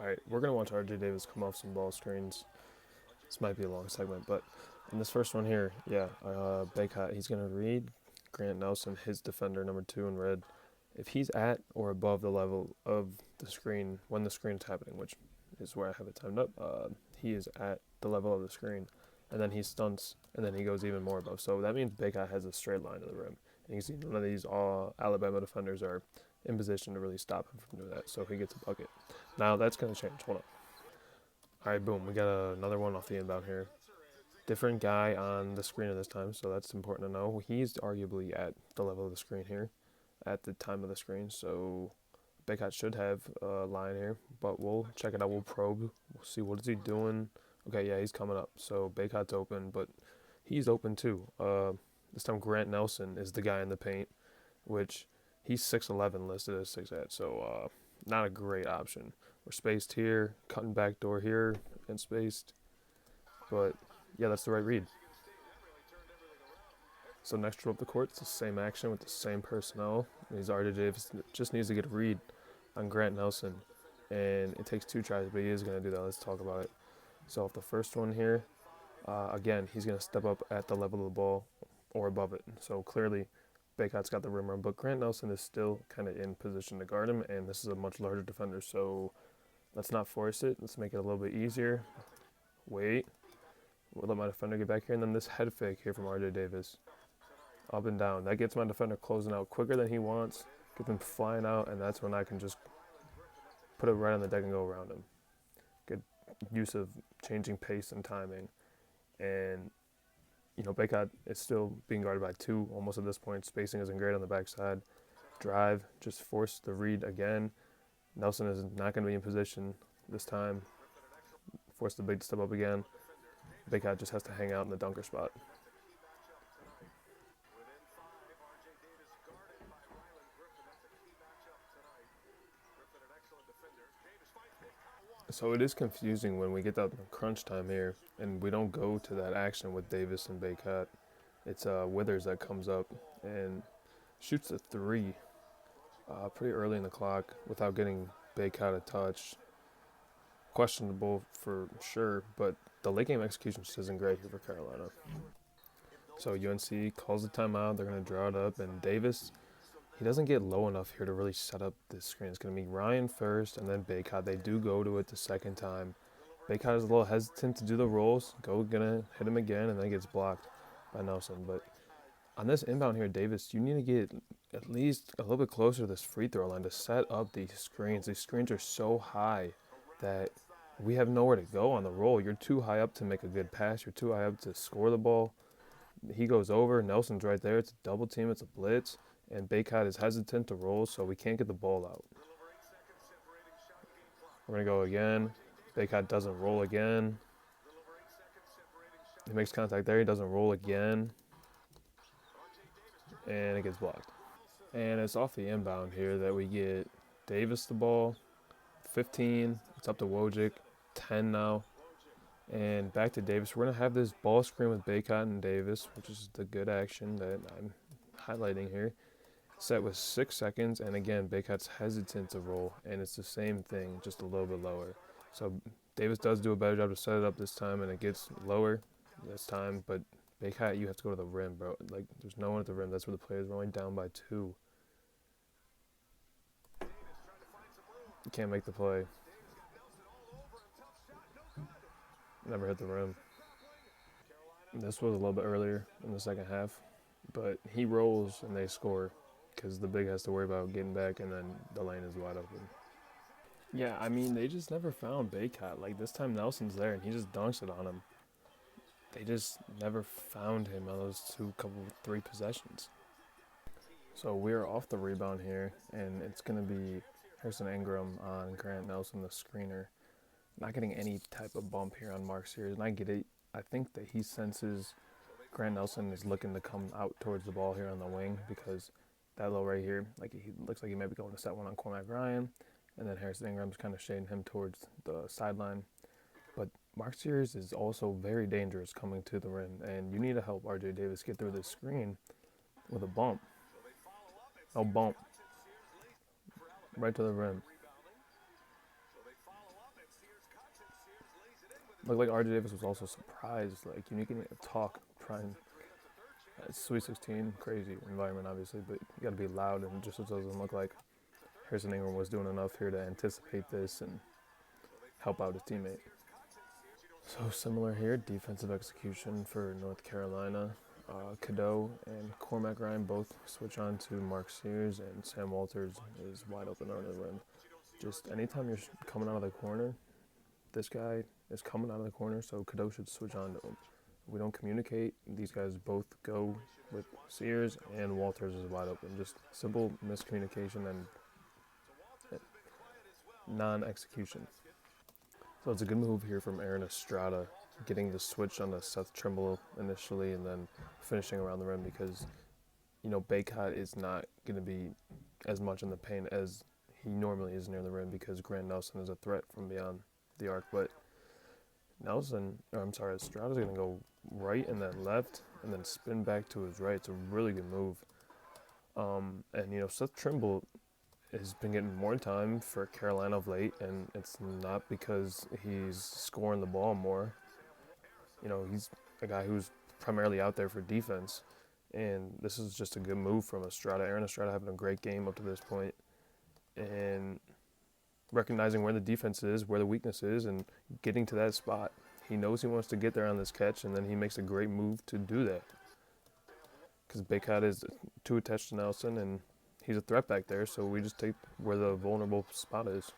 All right, we're going to watch RJ Davis come off some ball screens. This might be a long segment, but in this first one here, yeah, Baycott, he's going to read Grant Nelson, his defender, number 2 in red. If he's at or above the level of the screen when the screen's happening, which is where I have it timed up, he is at the level of the screen. And then he stunts, and then he goes even more above. So that means Baycott has a straight line to the rim. And you can see none of these Alabama defenders are in position to really stop him from doing that. So he gets a bucket. Now that's going to change. Hold on. All right, boom. We got another one off the inbound here. Different guy on the screen at this time, so that's important to know. He's arguably at the level of the screen here, at the time of the screen. So Baycott should have a line here, but we'll check it out. We'll probe. We'll see what is he doing. Okay, yeah, he's coming up. So Baycott's open, but he's open too. This time Grant Nelson is the guy in the paint, which he's 6'11", listed as 6'8", so not a great option. We're spaced here, cutting back door here, and spaced. But yeah, that's the right read. So next trip up the court, it's the same action with the same personnel. He's RJ Davis, just needs to get a read on Grant Nelson. And it takes 2 tries, but he is going to do that. Let's talk about it. So off the first one here, again, he's going to step up at the level of the ball or above it. So clearly, Baycott's got the rim run, but Grant Nelson is still kind of in position to guard him, and this is a much larger defender. So let's not force it. Let's make it a little bit easier. Wait. We'll let my defender get back here, and then this head fake here from RJ Davis. Up and down. That gets my defender closing out quicker than he wants, get them flying out, and that's when I can just put it right on the deck and go around him. Good use of changing pace and timing. And, Baycott is still being guarded by 2 almost at this point. Spacing isn't great on the backside. Drive, just force the read again. Nelson is not going to be in position this time. Force the big to step up again. Baycott just has to hang out in the dunker spot. So it is confusing when we get that crunch time here and we don't go to that action with Davis and Baycott. It's Withers that comes up and shoots a 3 pretty early in the clock without getting Baycott a touch. Questionable for sure, but the late game execution just isn't great here for Carolina. So UNC calls the timeout. They're going to draw it up, and Davis, he doesn't get low enough here to really set up this screen. It's going to be Ryan first, and then Baycott. They do go to it the second time. Baycott is a little hesitant to do the rolls. Gonna hit him again, and then gets blocked by Nelson. But on this inbound here, Davis, you need to get at least a little bit closer to this free throw line to set up these screens. These screens are so high that we have nowhere to go on the roll. You're too high up to make a good pass. You're too high up to score the ball. He goes over. Nelson's right there. It's a double team. It's a blitz. And Baycott is hesitant to roll, so we can't get the ball out. We're going to go again. Baycott doesn't roll again. He makes contact there. He doesn't roll again. And it gets blocked. And it's off the inbound here that we get Davis the ball. 15. It's up to Wojcik. 10 now. And back to Davis. We're going to have this ball screen with Baycott and Davis, which is the good action that I'm highlighting here. Set with 6 seconds, and again, Baycott's hesitant to roll, and it's the same thing, just a little bit lower. So Davis does do a better job to set it up this time, and it gets lower this time, but Baycott, you have to go to the rim, bro. Like, there's no one at the rim. That's where the players are only down by 2. You can't make the play. Never hit the rim. This was a little bit earlier in the second half, but he rolls and they score because the big has to worry about getting back, and then the lane is wide open. Yeah, I mean, they just never found Baycott. Like, this time Nelson's there, and he just dunks it on him. They just never found him on those 3 possessions. So we're off the rebound here, and it's going to be Harrison Ingram on Grant Nelson, the screener. Not getting any type of bump here on Mark Sears, and I get it. I think that he senses Grant Nelson is looking to come out towards the ball here on the wing because that low right here, like he looks like he might be going to set one on Cormac Ryan, and then Harrison Ingram's kind of shading him towards the sideline. But Mark Sears is also very dangerous coming to the rim, and you need to help RJ Davis get through this screen with a bump. No bump. Right to the rim. Looked like RJ Davis was also surprised. Like, you can talk, trying. It's Sweet 16, crazy environment, obviously, but you got to be loud, and just it doesn't look like Harrison Ingram was doing enough here to anticipate this and help out his teammate. So similar here, defensive execution for North Carolina. Cadeau and Cormac Ryan both switch on to Mark Sears, and Sam Walters is wide open under the rim. Just anytime you're coming out of the corner, this guy is coming out of the corner, so Cadeau should switch on to him. We don't communicate. These guys both go with Sears, and Walters is wide open. Just simple miscommunication and non-execution. So it's a good move here from Aaron Estrada, getting the switch on the Seth Trimble initially and then finishing around the rim because, Baycott is not going to be as much in the paint as he normally is near the rim because Grant Nelson is a threat from beyond the arc. But Estrada's going to go right and then left and then spin back to his right. It's a really good move. And Seth Trimble has been getting more time for Carolina of late, and it's not because he's scoring the ball more. He's a guy who's primarily out there for defense, and this is just a good move from Estrada. Aaron Estrada having a great game up to this point, and recognizing where the defense is, where the weakness is, and getting to that spot. He knows he wants to get there on this catch, and then he makes a great move to do that. Because Baycott is too attached to Nelson, and he's a threat back there, so we just take where the vulnerable spot is.